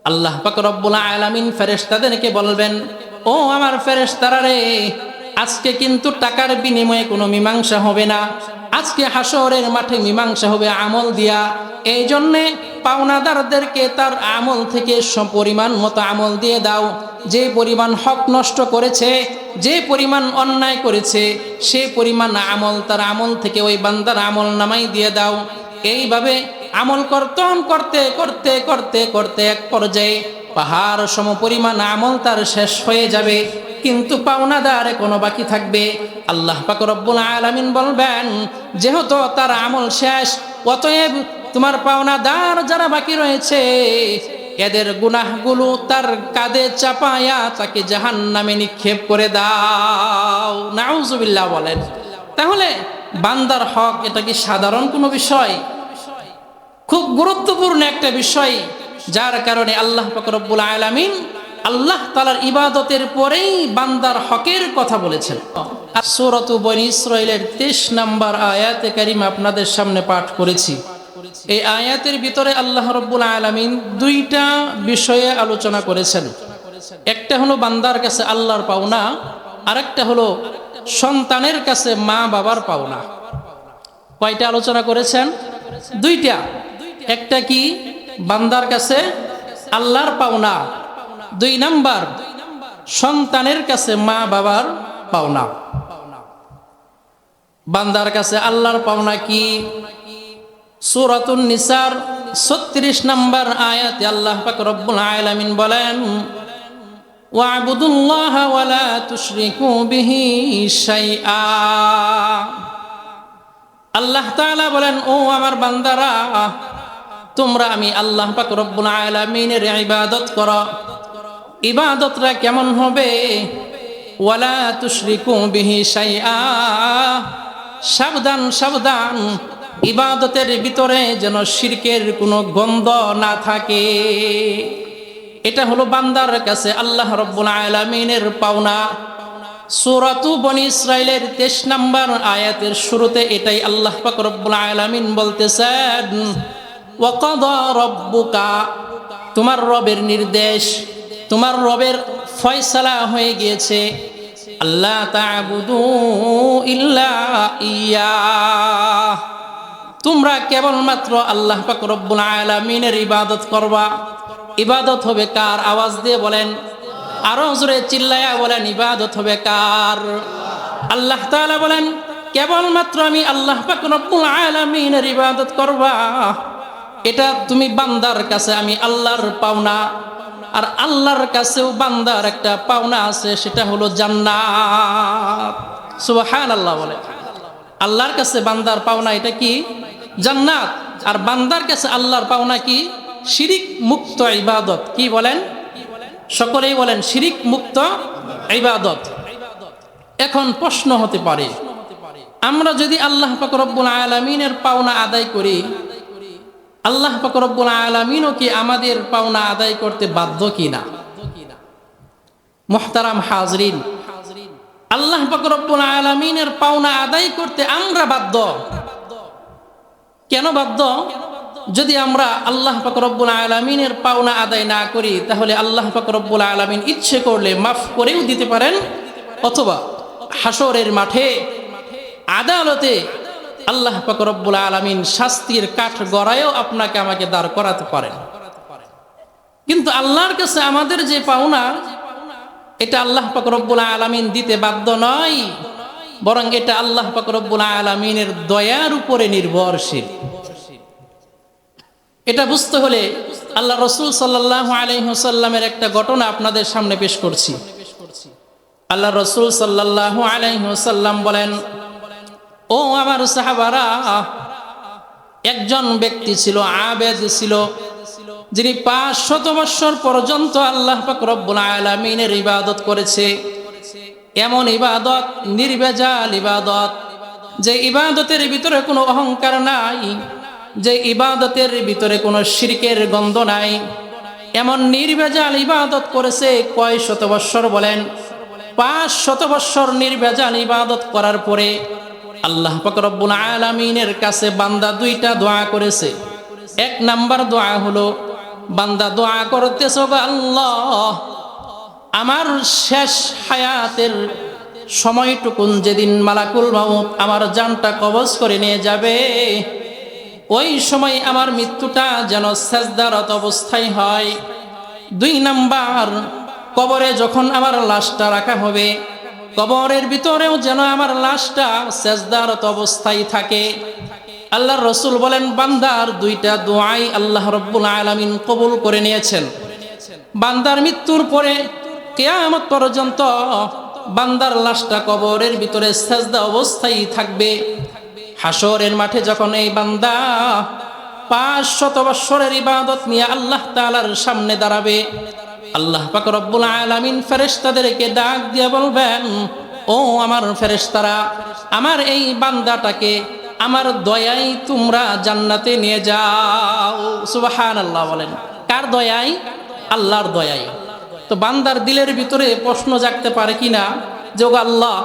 আল্লাহ পাক রব্বুল আলামিন ফেরেশতাদেরকে বলবেন, ও আমার ফেরেশতারা রে, আজকে কিন্তু টাকার বিনিময়ে কোনো মীমাংসা হবে না, আজকে হাসরের মাঠে মীমাংসা হবে আমল দিয়া। এই জন্যে পাওনাদারদেরকে তার আমল থেকে পরিমাণ মতো আমল দিয়ে দাও। যে পরিমাণ হক নষ্ট করেছে, যে পরিমাণ অন্যায় করেছে, সে পরিমাণ আমল তার আমল থেকে ওই বান্দার আমল নামাই দিয়ে দাও। এইভাবে আমল কর্তন করতে করতে করতে করতে এক পর্যায়ে পাহাড় সম পরিমাণ আমল তার শেষ হয়ে যাবে, কিন্তু পাওনাদার কোনো বাকি থাকবে। আল্লাহ পাক রব্বুল আলামিন বলবেন, যেহেতু তার আমল শেষ, অতএব তোমার পাওনাদার যারা বাকি রয়েছে এদের গুনাহগুলো তার কাঁধে চাপায়া তাকে জাহান্নামে নিক্ষেপ করে দাও। নাউজুবিল্লাহ বলেন। তাহলে বান্দার হক এটা কি সাধারণ কোনো বিষয়? খুব গুরুত্বপূর্ণ একটা বিষয়, যার কারণে আল্লাহ পাক রব্বুল আলামিন আল্লাহ তাআলার ইবাদতের পরেই বান্দার হকের কথা বলেছেন। সূরাত বনী ইসরাঈলের 23 নম্বর আয়াতে কারিমা আপনাদের সামনে পাঠ করেছি। এই আয়াতের ভিতরে আল্লাহ রব্বুল আলামিন দুইটা বিষয়ে আলোচনা করেছেন। একটা হলো বান্দার কাছে আল্লাহর পাওনা, আরেকটা হলো সন্তানের কাছে মা বাবার পাওনা। কয়টা আলোচনা করেছেন? দুইটা। একটা কি বান্দার কাছে আল্লাহর পাওনা, 2 নাম্বার সন্তানের কাছে মা বাবার পাওনা। বান্দার কাছে আল্লাহর পাওনা কি? সূরাতুন নিসার 36 নম্বর আয়াতে আল্লাহ পাক রব্বুল আলামিন বলেন, ওয়া'বুদুল্লাহা ওয়া লা তুশরিকু বিহি শাইআ। আল্লাহ তাআলা বলেন, ও আমার বান্দারা, তোমরা আমি আল্লাহ পাক রব্বুল আলামিনের ইবাদত করো। ইবাদতটা কেমন হবে? ওয়ালা তুশরিকু বিহি শাইআ, সাবধান সাবধান, ইবাদতের ভিতরে যেন শিরকের কোনো গন্ধ না থাকে। এটা হলো বান্দার কাছে আল্লাহ রব্বুল আলামিনের পাওনা। সূরাত বনী ইসরাঈলের 23 নম্বর আয়াতের শুরুতে এটাই আল্লাহ পাক রব্বুল আলামিন বলতেছেন, ওয়া ক্বাদা রাব্বুকা, তোমার রবের নির্দেশ, তোমার রবের ফয়সালা হয়ে গিয়েছে, আল্লাহ তা'বুদু ইল্লা ইয়া, তোমরা কেবলমাত্র আল্লাহ পাক রব্বুল আলামিনের ইবাদত করবা। ইবাদত হবে কার? আওয়াজ দিয়ে বলেন, আরো জোরে চিল্লায়া বলেন, ইবাদত হবে কার? আল্লাহ তাআলা বলেন, কেবলমাত্র আমি আল্লাহ পাক রব্বুল আলামিনের ইবাদত করবা। এটা তুমি বান্দার কাছে আমি আল্লাহর পাওনা। আর আল্লাহর কাছেও বান্দার একটা পাওনা আছে, সেটা হলো জান্নাত। সুবহানাল্লাহ বলে। আল্লাহর কাছে বান্দার পাওনা এটা কি? জান্নাত। আর বান্দার কাছে আল্লাহর পাওনা কি? শিরিক মুক্ত ইবাদত। কি বলেন? সকলেই বলেন, শিরিক মুক্ত ইবাদত। এখন প্রশ্ন হতে পারে, আমরা যদি আল্লাহ পাক রব্বুল আলামিনের পাওনা আদায় করি, আল্লাহ পাক রব্বুল আলামিনও কি আমাদের পাওনা আদায় করতে বাধ্য কিনা? মুহতারাম হাজরিন, আল্লাহ পাক রব্বুল আলামিনের পাওনা আদায় করতে আমরা বাধ্য। কেন বাধ্য? যদি আমরা আল্লাহ পাক রব্বুল আলামিনের পাওনা আদায় না করি, তাহলে আল্লাহ পাক রব্বুল আলামিন ইচ্ছে করলে মাফ করেও দিতে পারেন, অথবা হাসরের মাঠে আদালতে আল্লাহ পাক রব্বুল আলামিন শাস্তির কাঠ গড়ায়ও আপনাকে আমাকে দাঁড় করাতে পারেন। কিন্তু আল্লাহর কাছে আমাদের যে পাওনা, এটা আল্লাহ পাক রব্বুল আলামিন দিতে বাধ্য নয়, বরং এটা আল্লাহ পাক রব্বুল আলামিনের দয়ার উপরে নির্ভরশীল। এটা বুঝতে হলে আল্লাহ রাসূল সাল্লাল্লাহু আলাইহি ওয়াসাল্লামের একটা ঘটনা আপনাদের সামনে পেশ করছি। আল্লাহ রাসূল সাল্লাল্লাহু আলাইহি ওয়াসাল্লাম বলেন, ও আমার সাহাবারা, একজন ব্যক্তি ছিল, আবেদ ছিল, যিনি 500 বছর পর্যন্ত আল্লাহ পাক রব্বুল আলামিনের ইবাদত করেছে। এমন ইবাদত, নির্ভেজাল ইবাদত, যে ইবাদতের ভিতরে কোনো অহংকার নাই, যে ইবাদতের ভিতরে কোনো শিরকের গন্ধ নাই, এমন নির্ভেজাল ইবাদত করেছে। কয় শত বছর? বলেন, 500 বছর নির্ভেজাল ইবাদত করার পরে আল্লাহ পাক রব্বুল আলামিনের কাছে বান্দা 2টা দোয়া করেছে। 1 নাম্বার দোয়া হলো, বান্দা দোয়া করতেছো, আল্লাহ আমার শেষ হায়াতের সময়টুকুন যেদিন মালাকুল মাউত আমার জানটা কবজ করে নিয়ে যাবে, ওই সময় আমার মৃত্যুটা যেন সেজদারত অবস্থায় হয়। 2 নাম্বার, কবরে যখন আমার লাশটা রাখা হবে, কবরের ভিতরেও যেন আমার লাশটা সেজদারত অবস্থায় থাকে। আল্লাহর রাসূল বলেন, বান্দার 2টা দোয়াই আল্লাহ রাব্বুল আলামিন কবুল করে নিয়েছেন। বান্দার মৃত্যুর পরে কিয়ামত পর্যন্ত বান্দার লাশটা কবরের ভিতরে সেজদা অবস্থায় থাকবে। হাসরের মাঠে যখন এই বান্দা 500 বৎসরের ইবাদত নিয়ে আল্লাহ তাআলার সামনে দাঁড়াবে, আল্লাহ পাক রব্বুল আলামিন ফেরেশতাদেরকে ডাক দিয়ে বলবেন, ও আমার ফেরেশতারা, আমার এই বান্দাটাকে আমার দয়ায় তোমরা জান্নাতে নিয়ে যাও। সুবহানাল্লাহ বলেন। কার দয়ায়? আল্লাহর দয়ায়। তো বান্দার দিলের ভিতরে প্রশ্ন জাগতে পারে কিনা যে, ও আল্লাহ,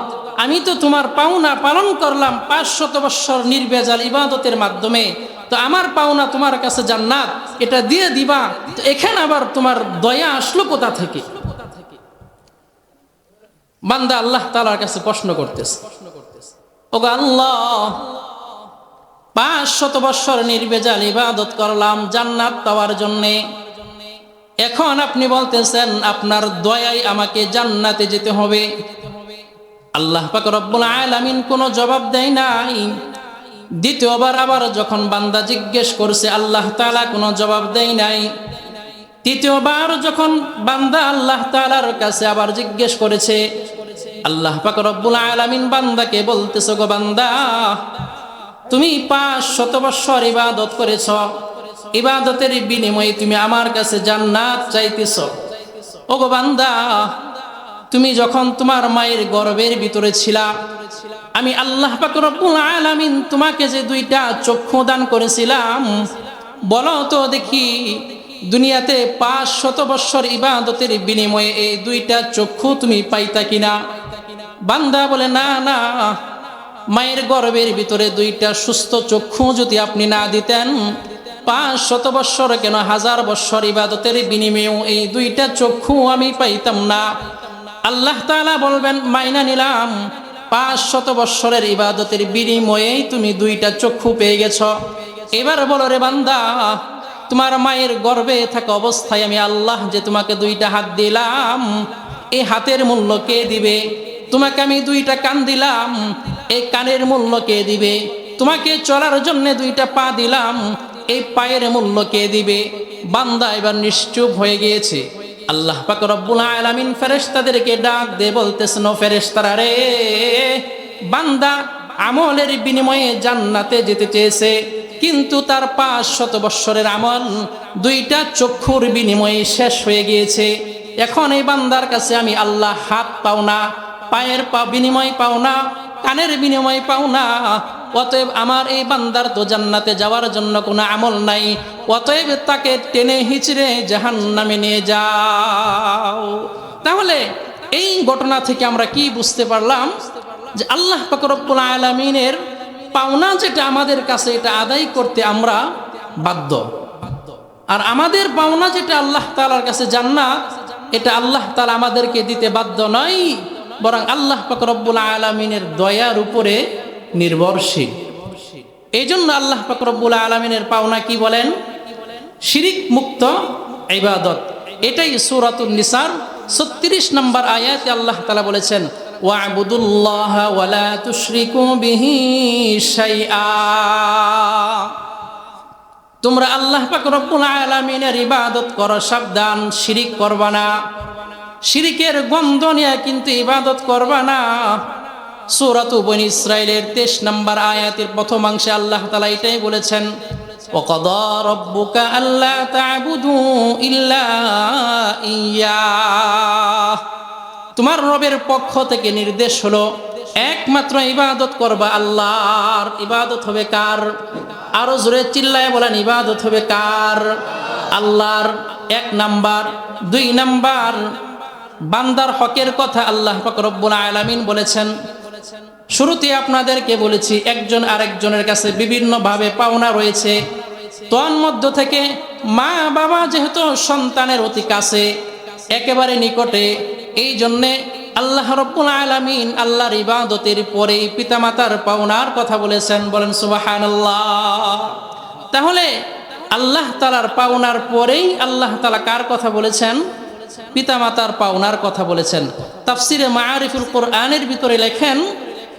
আমি তো তোমার পাওনা পালন করলাম 500 বৎসর নির্ভেজাল ইবাদতের মাধ্যমে, তো আমার পাওনা তোমার কাছে জান্নাত, এটা দিয়ে দিবা, তো এখানে আবার তোমার দয়া আসলো কোথা থেকে? বান্দা আল্লাহ তাআলার কাছে প্রশ্ন করতেছে, ও আল্লাহ, 500 বৎসর নির্ভেজাল ইবাদত করলাম জান্নাত পাওয়ার জন্যে, এখন আপনি বলতেছেন আপনার দয়ায় আমাকে জান্নাতে যেতে হবে। আল্লাহ পাক রব্বুল আলামিন কোনো জবাব দেয় নাই। দ্বিতীয়বার আবার যখন বান্দা জিজ্ঞেস করছে, আল্লাহ তাআলা কোনো জবাব দেয় নাই। তৃতীয়বার যখন বান্দা আল্লাহ তাআলার কাছে আবার জিজ্ঞেস করেছে, আল্লাহ পাক রব্বুল আলামিন বান্দাকে বলতেছে, গো বান্দা, তুমি 500 বৎসর ইবাদত করেছ, ইবাদতের বিনিময়ে তুমি আমার কাছে জান্নাত চাইতেছ। ও গো বান্দা, তুমি যখন তোমার মায়ের গর্ভের ভিতরে ছিলা, আমি আল্লাহ পাক রব্বুল আলামিন তোমাকে যে 2টা চক্ষু দান করেছিলাম, বলো তো দেখি দুনিয়াতে 500 বৎসর ইবাদতের বিনিময়ে এই 2টা চক্ষু তুমি পাইতা কিনা? বান্দা বলে, না না, মায়ের গর্ভের ভিতরে 2টা সুস্থ চক্ষু যদি আপনি না দিতেন, 500 বৎসর কেন 1000 বৎসর ইবাদতের বিনিময়েও এই 2টা চক্ষু আমি পাইতাম না। আল্লাহ তাআলা বলবেন, মাইনা নিলাম, 500 বৎসরের ইবাদতের বিনিময়েই তুমি 2টা চক্ষু পেয়ে গেছ। এবার বলো রে বান্দা, তোমার মায়ের গর্ভে থাকা অবস্থায় আমি আল্লাহ যে তোমাকে 2টা হাত দিলাম, এই হাতের মূল্য কে দিবে? তোমাকে আমি 2টা কান দিলাম, এই কানের মূল্য কে দিবে? তোমাকে চলার জন্য 2টা পা দিলাম, এই পায়ের মূল্য কে দিবে? বান্দা এবার নিশ্চুপ হয়ে গিয়েছে। আল্লাহ পাক রব্বুল আলামিন ফেরেশতাদেরকে ডাক দিয়ে বলতেছেন, ও ফেরেশতারা রে, বান্দা আমলের বিনিময়ে জান্নাতে যেতে চেয়েছে, কিন্তু তার 500 বৎসরের আমল 2টা চক্ষুর বিনিময়ে শেষ হয়ে গিয়েছে। এখন এই বান্দার কাছে আমি আল্লাহ হাত পাও না, পায়ের বিনিময় পাও না, কানের বিনিময় পাও না, অতএব আমার এই বান্দার তো জান্নাতে যাওয়ার জন্য কোনো আমল নাই, অতএব তাকে টেনে হিচড়ে জাহান্নামে নিয়ে যাও। তাহলে এই ঘটনা থেকে আমরা কি বুঝতে পারলাম? যে আল্লাহ পাক রব্বুল আলামিনের পাওনা যেটা আমাদের কাছে, এটা আদায় করতে আমরা বাধ্য। আর আমাদের পাওনা যেটা আল্লাহ তাআলার কাছে জান্নাত, এটা আল্লাহ তাআলা আমাদেরকে দিতে বাধ্য নয়, বরং আল্লাহ পাক রব্বুল আলামিনের দয়ার উপরে নির্ভরশীল। এই জন্য আল্লাহ পাক রব্বুল আলামিনের পাওনা কি বলেন? শিরিক মুক্ত ইবাদত। এটাই সূরাতুন নিসার 36 নম্বর আয়াতে আল্লাহ তাআলা বলেছেন, ওয়া'বুদুল্লাহা ওয়া লা তুশরিকু বিহি শাইআ। তোমরা আল্লাহ পাক রব্বুল আলামিনের ইবাদত করো, সাবধান, শিরিক করবা না। শিরিকের গন্ধ নিয়ে কিন্তু ইবাদত করবা না। সূরাতু বনী ইসরাঈলের 23 নম্বর আয়াতের প্রথমাংশে আল্লাহ তাআলা এটাই বলেছেন, ওয়াকাদা রাব্বুকা আল্লা তা'বুদু ইল্লা ইয়্যাহ। তোমার রবের পক্ষ থেকে নির্দেশ হলো একমাত্র ইবাদত করবা আল্লাহর। ইবাদত হবে কার? আরো জোরে চিল্লায় বলেন, ইবাদত হবে কার? আল্লাহর। 1 নাম্বার। 2 নাম্বার, বান্দার হকের কথা আল্লাহ পাক রব্বুল আলামিন বলেছেন। শুরুতে আপনাদেরকে বলেছি, একজন আরেকজনের কাছে বিভিন্ন ভাবে পাওনা রয়েছে, তন্মধ্য থেকে মা বাবা যেহেতু সন্তানের অতি কাছে, একেবারে নিকটে, এই জন্যে আল্লাহ রাব্বুল আলামিন আল্লাহর ইবাদতের পরে পিতামাতার পাওনার কথা বলেছেন। বলেন সুবহানাল্লাহ। তাহলে আল্লাহ তাআলার পাওনার পরেই আল্লাহ তাআলা কার কথা বলেছেন? পিতামাতার পাওনার কথা বলেছেন। তাফসিরে মাআরিফুল কোরআনের ভিতরে লেখেন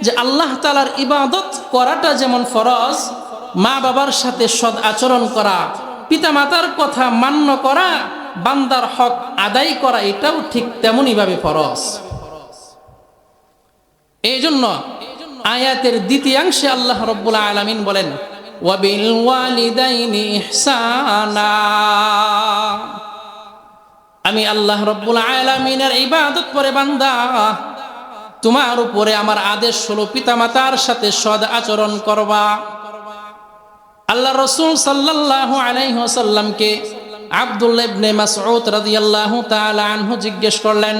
যে আল্লাহ তাআলার ইবাদত করাটা যেমন ফরজ, মা বাবার সাথে সৎ আচরণ করা, পিতামাতার কথা মান্য করা, বান্দার হক আদায় করা, এটাও ঠিক তেমনইভাবে ফরজ। এই জন্য আয়াতের দ্বিতীয়াংশে আল্লাহ রাব্বুল আলামিন বলেন ওয়াবিল ওয়ালিদাইনি ইহসানা। আমি আল্লাহ রাব্বুল আলামিনের ইবাদত করে বান্দা, তোমার উপরে আমার আদেশ হলো পিতামাতার সাথে সৎ আচরণ করবা। আল্লাহ রাসূল সাল্লাল্লাহু আলাইহি ওয়াসাল্লামকে আব্দুল্লাহ ইবনে মাসউদ রাদিয়াল্লাহু তাআলা আনহু জিজ্ঞেস করলেন,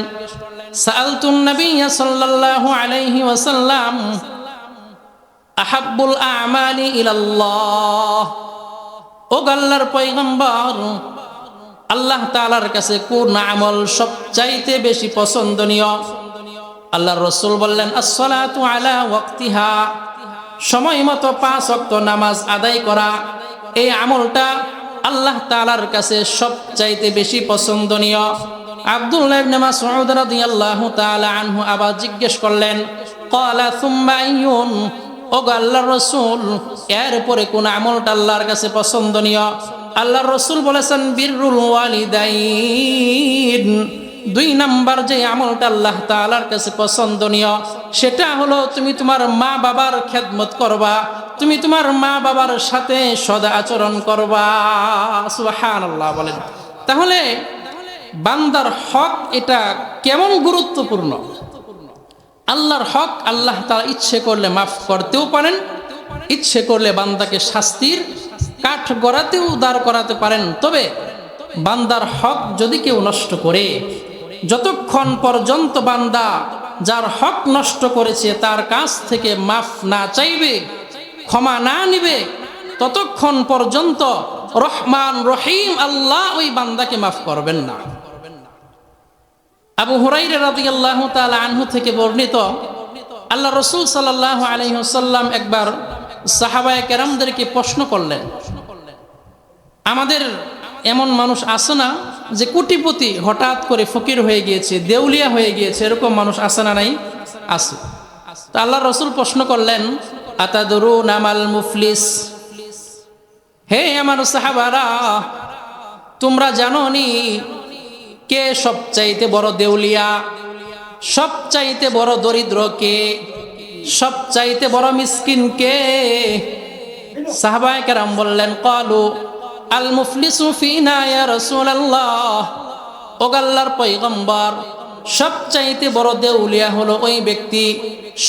সাআলতুন নবিয়্য সাল্লাল্লাহু আলাইহি ওয়াসাল্লাম আহাব্বুল আ'মালি ইলাল্লাহ, ও আল্লাহর পয়গম্বর, আল্লাহ তাআলার কাছে কোন আমল সবচাইতে বেশি পছন্দনীয়? আল্লাহর রাসূল বললেন, আস-সালাতু আলা ওয়াক্তিহা, সময় মতো 5 ওয়াক্ত নামাজ আদায় করা। এই আমলটা আল্লাহ তাআলার কাছে সবচাইতে বেশি পছন্দনীয়। আব্দুল্লাহ ইবনে মাসউদ রাদিয়াল্লাহু তাআলা আনহু আবার জিজ্ঞেস করলেন, ক্বালা সুম্মা আইয়ুন, ও আল্লাহর রাসূল, এরপরে কোন আমলটা আল্লাহর কাছে পছন্দনীয়? আল্লাহর রাসূল বলেছেন, বিররুল ওয়ালিদাইন। 2 নাম্বার যে আমলটা আল্লাহ তাআলার কাছে পছন্দনীয়, সেটা হলো তুমি তোমার মা বাবার খেদমত করবা, তুমি তোমার মা বাবার সাথে সদা আচরণ করবা। সুবহানাল্লাহ বলেন। তাহলে বান্দার হক এটা কেমন গুরুত্বপূর্ণ! আল্লাহর হক আল্লাহ তাআলা ইচ্ছে করলে মাফ করতেও পারেন, ইচ্ছে করলে বান্দাকে শাস্তির কাঠ গড়াতেও দাঁড় করাতে পারেন। তবে বান্দার হক যদি কেউ নষ্ট করে, যতক্ষণ পর্যন্ত বান্দা যার হক নষ্ট করেছে তার কাছ থেকে মাফ না চাইবে, ক্ষমা না নিবে, ততক্ষণ পর্যন্ত রহমান রহিম আল্লাহ ওই বান্দাকে মাফ করবেন না। আবু হুরায়রা রাদিয়াল্লাহু তাআলা আনহু থেকে বর্ণিত, আল্লাহ রাসূল সাল্লাল্লাহু আলাইহি ওয়াসাল্লাম একবার সাহাবায়ে কেরামদেরকে প্রশ্ন করলেন, আমাদের এমন মানুষ আছে না যে কোটিপতি হঠাৎ করে ফকির হয়ে গিয়েছে, দেউলিয়া হয়ে গিয়েছে, এরকম মানুষ আছে না? নাই? আছে। তো আল্লাহ রাসূল প্রশ্ন করলেন, আতাদরুনা মাল মুফলিস, হে আমার সাহাবারা, তোমরা জানো নি কে সবচাইতে বড় দেউলিয়া, সবচাইতে বড় দরিদ্র কে, সবচাইতে বড় মিসকিন কে? সাহাবায়ে কেরাম বললেন, ক্বালু আল মুফলিসু ফিনা ইয়া রাসূলুল্লাহ, ও আল্লাহর পয়গম্বর, সবচাইতে বড় দেউলিয়া হলো ওই ব্যক্তি,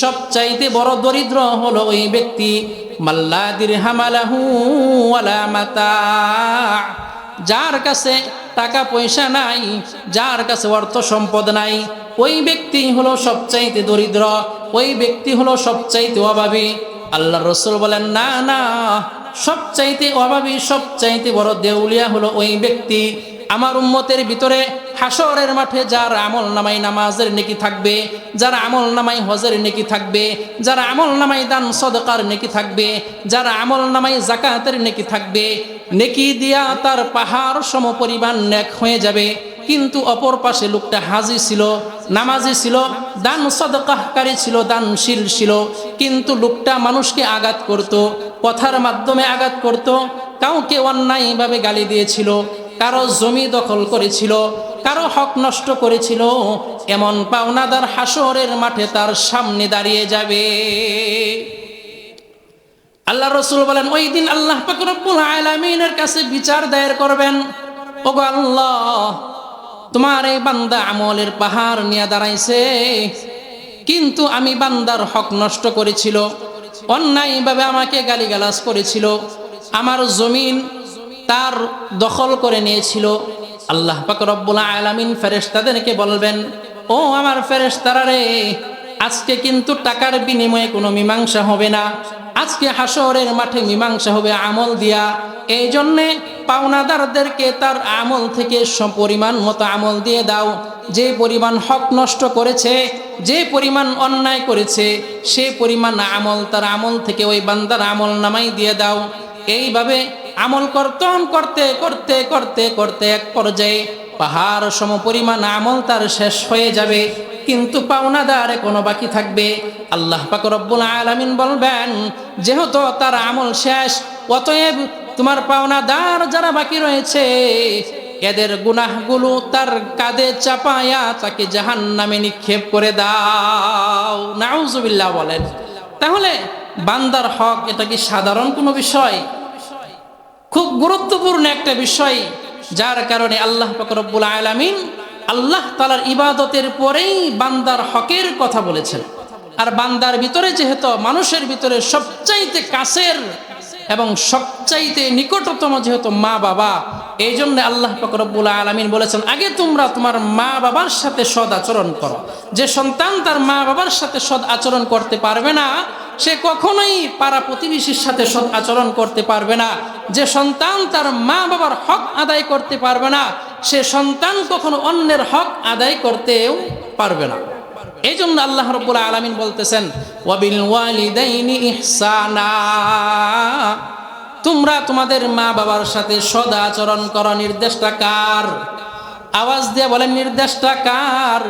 সবচাইতে বড় দরিদ্র হলো ওই ব্যক্তি, মাল্লা দিরহাম লাহু ওয়ালা মাতা, যার কাছে টাকা পয়সা নাই, যার কাছে অর্থ সম্পদ নাই, ওই ব্যক্তি হলো সবচাইতে দরিদ্র, ওই ব্যক্তি হলো সবচাইতে অভাবী। আল্লাহর রাসূল বলেন, না না, সবচাইতে অভাবী, সবচাইতে বড় দেউলিয়া হলো ওই ব্যক্তি, আমার উম্মতের ভিতরে হাসরের মাঠে যার আমল নামায় নামাজের নেকি থাকবে, যার আমল নামায় হজের নেকি থাকবে, যার আমল নামায় দান সদকার নেকি থাকবে, যার আমল নামায় যাকাতের নেকি থাকবে, নেকি দিয়া তার পাহাড় সমপরিমাণ নেক হয়ে যাবে। কিন্তু অপর পাশে লোকটা হাজি ছিল, নামাজি ছিল, দান সদকাহকারী ছিল, দানশীল ছিল, কিন্তু লোকটা মানুষকে আঘাত করত, কথার মাধ্যমে আঘাত করত, কাউকে অন্যায়ভাবে গালি দিয়েছিল, কারো জমি দখল করেছিল, কারো হক নষ্ট করেছিল, এমন পাওনাদার হাসরের মাঠে তার সামনে দাঁড়িয়ে যাবে। আল্লাহ রাসূল বলেন, ওই দিন আল্লাহ পাক রব্বুল আলামিনের কাছে বিচার দায়ের করবেন, ওগো আল্লাহ, তোমার এই বান্দা আমলের পাহাড় নিয়ে দাঁড়াইছে, কিন্তু আমি বান্দার হক নষ্ট করেছিল, অন্যায়ভাবে আমাকে গালিগালাজ করেছিল, আমার জমিন তার দখল করে নিয়েছিল। আল্লাহ পাক রব্বুল আলামিন ফেরেশতাদেরকে বলবেন, ও আমার ফেরেশতারা রে, আজকে কিন্তু টাকার বিনিময়ে কোনো মীমাংসা হবে না, আজকে হাসরের মাঠে মীমাংসা হবে আমল দিয়া। এই জন্যে পাওনাদারদেরকে তার আমল থেকে পরিমাণ মতো আমল দিয়ে দাও। যে পরিমাণ হক নষ্ট করেছে, যে পরিমাণ অন্যায় করেছে, সে পরিমাণ আমল তার আমল থেকে ওই বান্দার আমল নামাই দিয়ে দাও। এইভাবে আমল করতে এক পর্যায়ে পাহাড় সম পরিমাণ আমল তার শেষ হয়ে যাবে, কিন্তু পাওনাদার কোনো বাকি থাকবে। আল্লাহ পাক রব্বুল আলামিন বলবেন, যেহেতু তার আমল শেষ, অতএব তোমার পাওনাদার যারা বাকি রয়েছে এদের গুনাহগুলো তার কাঁধে চাপায়া তাকে জাহান্নামে নিক্ষেপ করে দাও। নাউজুবিল্লাহ বলেন। তাহলে বান্দার হক এটা কি সাধারণ কোনো বিষয়? খুব গুরুত্বপূর্ণ একটা বিষয়, যার কারণে আল্লাহ পাক রব্বুল আলামিন আল্লাহ তাআলার ইবাদতের পরেই বান্দার হকের কথা বলেছেন। আর বান্দার ভিতরে যেহেতু মানুষের ভিতরে সবচাইতে কাছের এবং সবচাইতে নিকটতম যেহেতু মা বাবা, এই জন্য আল্লাহ পাক রব্বুল আলামিন বলেছেন, আগে তোমরা তোমার মা বাবার সাথে সৎ আচরণ করো। যে সন্তান তার মা বাবার সাথে সৎ আচরণ করতে পারবে না, সে কখনোই পাড়া প্রতিবেশীর সাথে সৎ আচরণ করতে পারবে না। যে সন্তান তার মা বাবার হক আদায় করতে পারবে না, সে সন্তান কখনো অন্যের হক আদায় করতেও পারবে না। এই জন্য আল্লাহ রাব্বুল আলামিন বলতেছেন, ওয়াবিল ওয়ালিদাইনি ইহসানা, তোমরা তোমাদের মা বাবার সাথে সদা আচরণ করো। নির্দেশটা কার? আওয়াজ দিয়ে বলেন, নির্দেশটা কার?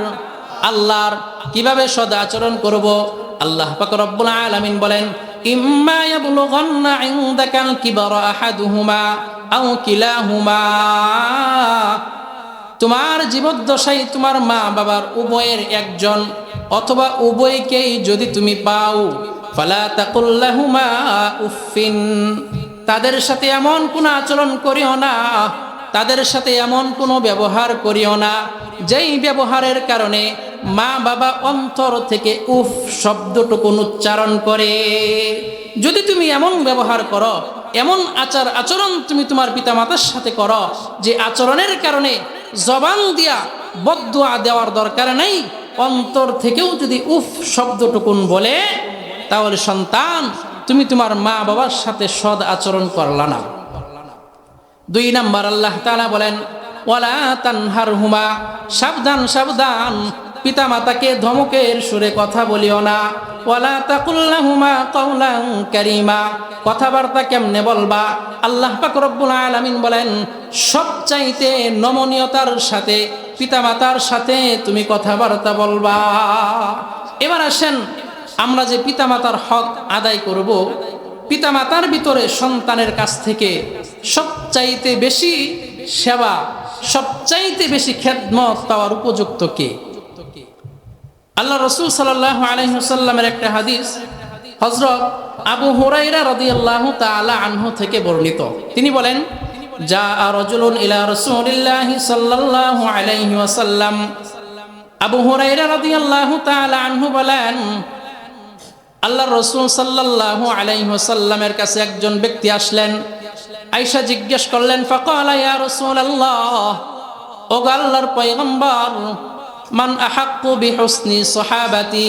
আল্লাহর। কিভাবে সদা আচরণ করব? আল্লাহ পাক রব্বুল আলামিন বলেন, ইম্মা ইয়াবলুগান্না ইনদাকাল কিবারা আহাদুহুমা আও কিলাহুমা, তোমার জীবদ্দশায় তোমার মা বাবার উভয়ের একজন অথবা উভয়কেই যদি তুমি পাও, ফালা তাকুল লাহুমা উফিন, তাদের সাথে এমন কোনো আচরণ করিও না, তাদের সাথে এমন কোনো ব্যবহার করিও না যেই ব্যবহারের কারণে মা বাবা অন্তর থেকে উফ শব্দটুকু উচ্চারণ করে। যদি তুমি এমন ব্যবহার করো, এমন আচরণ তুমি তোমার পিতামাতার সাথে করো, যে আচরণের কারণে জবান দিয়া বদদুয়া দেওয়ার দরকার নেই, অন্তর থেকেও যদি উফ শব্দটুকুন বলে, তাহলে সন্তান তুমি তোমার মা বাবার সাথে সৎ আচরণ করলা না। 2 নাম্বার আল্লাহ তাআলা বলেন, ওয়ালা তানহারহুমা, সাবধান সাবধান, পিতা মাতাকে ধমকের সুরে কথা বলিও না। ওয়ালা তাকুল লাহুমা কাওলান কারীমা, কথাবার্তা কেমনে বলবা? আল্লাহ পাক রব্বুল আলামিন বলেন, সবচাইতে নমনীয়তার সাথে পিতামাতার সাথে তুমি কথাবার্তা বলবা। এবার আসেন, আমরা যে পিতামাতার হক আদায় করব, পিতামাতার ভিতরে সন্তানের কাছ থেকে সবচাইতে বেশি সেবা, সবচাইতে বেশি খেদমত পাওয়ার উপযুক্ত কে? আল্লাহ রাসূল সাল্লাল্লাহু আলাইহি ওয়াসাল্লামের একটা হাদিস হযরত আবু হুরায়রা রাদিয়াল্লাহু তাআলা আনহু থেকে বর্ণিত। তিনি বলেন, জাআ রাজুলুন ইলা রাসূলিল্লাহি সাল্লাল্লাহু আলাইহি ওয়াসাল্লাম, আবু হুরায়রা রাদিয়াল্লাহু তাআলা আনহু বলেন, আল্লাহর রাসূল সাল্লাল্লাহু আলাইহি ওয়াসাল্লামের কাছে একজন ব্যক্তি আসলেন। আয়েশা জিজ্ঞেস করলেন, ফাকালা ইয়া রাসূলুল্লাহ, ও আল্লাহর পয়গম্বর, মান আহাক্কু বিহুসনি সাহাবাতি,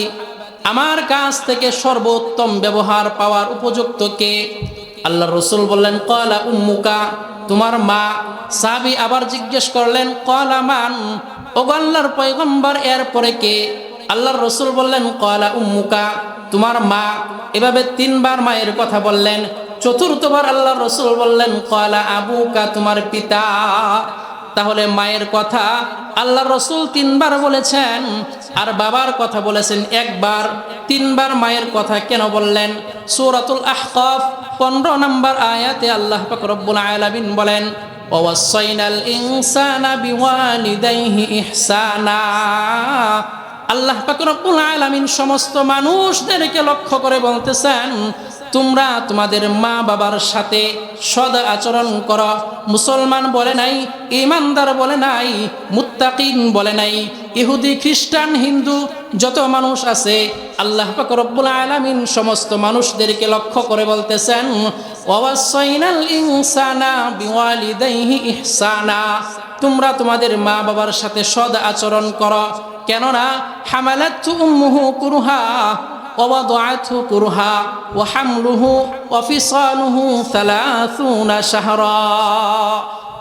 আমার কাছ থেকে সর্বোত্তম ব্যবহার পাওয়ার উপযুক্ত কে? আল্লাহর রাসূল বললেন, ক্বালা উম্মুকা, তোমার মা। সাহাবী আবার জিজ্ঞেস করলেন, ক্বালা মান, ও আল্লাহর পয়গম্বর এরপরে কে? আল্লাহর রাসূল বললেন, ক্বালা উম্মুকা, তোমার মা। এভাবে 3 বার মায়ের কথা বললেন। চতুর্থবার আল্লাহর রাসূল বললেন, ক্বালা আবুকা, তোমার পিতা। তাহলে মায়ের কথা আল্লাহর রাসূল 3 বার বলেছেন, আর বাবার কথা বলেছেন 1 বার। 3 বার মায়ের কথা কেন বললেন? সূরাতুল আহকাফ 15 নম্বর আয়াতে আল্লাহ পাক রব্বুল আলামিন বলেন, ওয়াসাইনাল ইনসানা বিওয়ালিদাইহি ইহসানা। আল্লাহ পাক রব্বুল আলামিন সমস্ত মানুষদেরকে লক্ষ্য করে বলতেছেন, তোমরা তোমাদের মা বাবার সাথে সদ আচরণ করো। মুসলমান বলে নাই, ঈমানদার বলে নাই, মুত্তাকিন বলে নাই, ইহুদি খ্রিস্টান হিন্দু যত মানুষ আছে, আল্লাহ পাক রব্বুল আলামিন সমস্ত মানুষদেরকে লক্ষ্য করে বলতেছেন, ওয়াসাইনাল ইনসানা বিওয়ালিদাইহি ইহসানা, তোমরা তোমাদের মা বাবার সাথে সদ আচরণ করো। কেননা হামালাতু উম্মুহু কুরহা, ووضعته كرها وحمله وفصاله 30 شهرا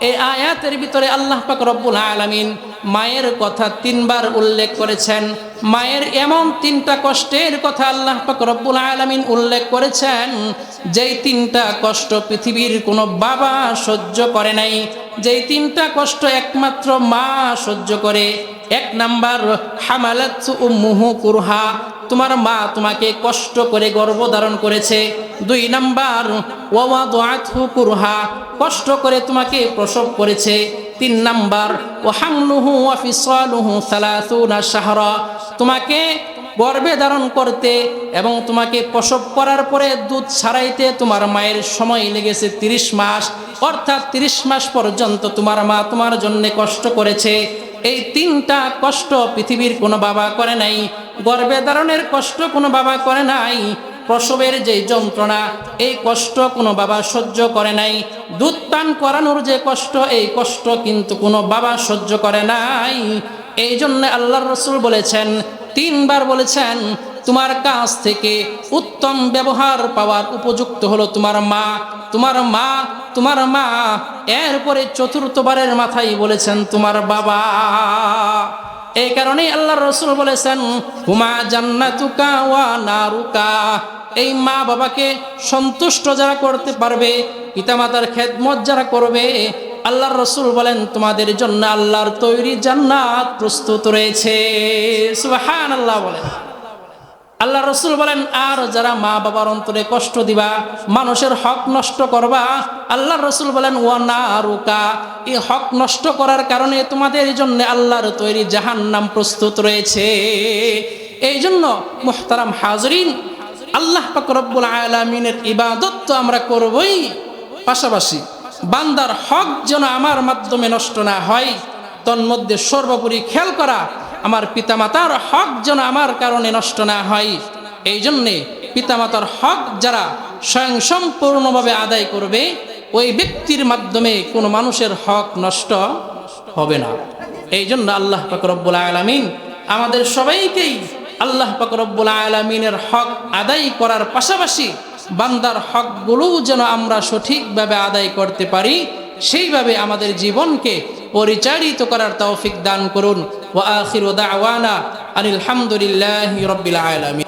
এই আয়াতের ভিতরে আল্লাহ পাক রব্বুল আলামিন মায়ের কথা 3 বার উল্লেখ করেছেন। মায়ের এমন 3টা কষ্টের কথা আল্লাহ পাক রব্বুল আলামিন উল্লেখ করেছেন, যেই 3টা কষ্ট পৃথিবীর কোনো বাবা সহ্য করে নাই, যেই 3টা কষ্ট একমাত্র মা সহ্য করে। 1 নাম্বার হামালাত উম্মুহু কুরহা, তোমার মা তোমাকে কষ্ট করে গর্ভধারণ করেছে। 2 নাম্বার ওয়াওয়াদাতহু কুরহা, কষ্ট করে তোমাকে প্রসব করেছে। 3 নাম্বার ওয়াহামলুহু ওয়া ফিসালুহু 30 শাহরা, তোমাকে গর্ভে ধারণ করতে এবং তোমাকে প্রসব করার পরে দুধ ছাড়াইতে তোমার মায়ের সময় লেগেছে 30 মাস। অর্থাৎ 30 মাস পর্যন্ত তোমার মা তোমার জন্য কষ্ট করেছে। এই 3টা কষ্ট পৃথিবীর কোনো বাবা করে নাই। গর্ভে ধারণের কষ্ট কোনো বাবা করে নাই। প্রসবের যে যন্ত্রণা, এই কষ্ট কোনো বাবা সহ্য করে নাই। দুধ পান করানোর যে কষ্ট, এই কষ্ট কিন্তু কোনো বাবা সহ্য করে নাই। এই জন্য আল্লাহর রাসূল বলেছেন, 3 বার বলেছেন, তোমার কাছ থেকে উত্তম ব্যবহার পাওয়ার উপযুক্ত হলো তোমার মা, তোমার মা, তোমার মা। এরপরে 4র্থবারের মাথায় বলেছেন তোমার বাবা। এই কারণেই আল্লাহর রাসূল বলেছেন, হুমা জান্নাতুকা ওয়া নারুকা। এই মা বাবাকে সন্তুষ্ট যারা করতে পারবে, পিতামাতার খেদমত যারা করবে, আল্লাহর রাসূল বলেন তোমাদের জন্য আল্লাহর তৈরি জান্নাত প্রস্তুত রয়েছে। সুবহানাল্লাহ বলেন। আল্লাহর রাসূল বলেন, আর যারা মা বাবার অন্তরে কষ্ট দিবা, মানুষের হক নষ্ট করবা, আল্লাহর রাসূল বলেন ওয়া নারুকা, এই হক নষ্ট করার কারণে তোমাদের জন্য আল্লাহর তৈরি জাহান্নাম প্রস্তুত রয়েছে। এই জন্য মুহতারাম হাজরিন, আল্লাহ পাক রব্বুল আলামিনের ইবাদত তো আমরা করবই, পাশাপাশি বান্দার হক যেন আমার মাধ্যমে নষ্ট না হয়, তন্মধ্যে সর্বোপরি খেয়াল করা আমার পিতামাতার হক যেন আমার কারণে নষ্ট না হয়। এই জন্যে পিতামাতার হক যারা স্বয়ংসম্পূর্ণভাবে আদায় করবে, ওই ব্যক্তির মাধ্যমে কোনো মানুষের হক নষ্ট হবে না। এই জন্য আল্লাহ পাক রব্বুল আলামিন আমাদের সবাইকেই আল্লাহ পাক রব্বুল আলামিনের হক আদায় করার পাশাপাশি বান্দার হকগুলোও যেন আমরা সঠিকভাবে আদায় করতে পারি, সেইভাবে আমাদের জীবনকে পরিচালিত করার তৌফিক দান করুন। ওয়া আখিরু দাওয়ানা আনিল হামদুলিল্লাহি রাব্বিল আলামিন।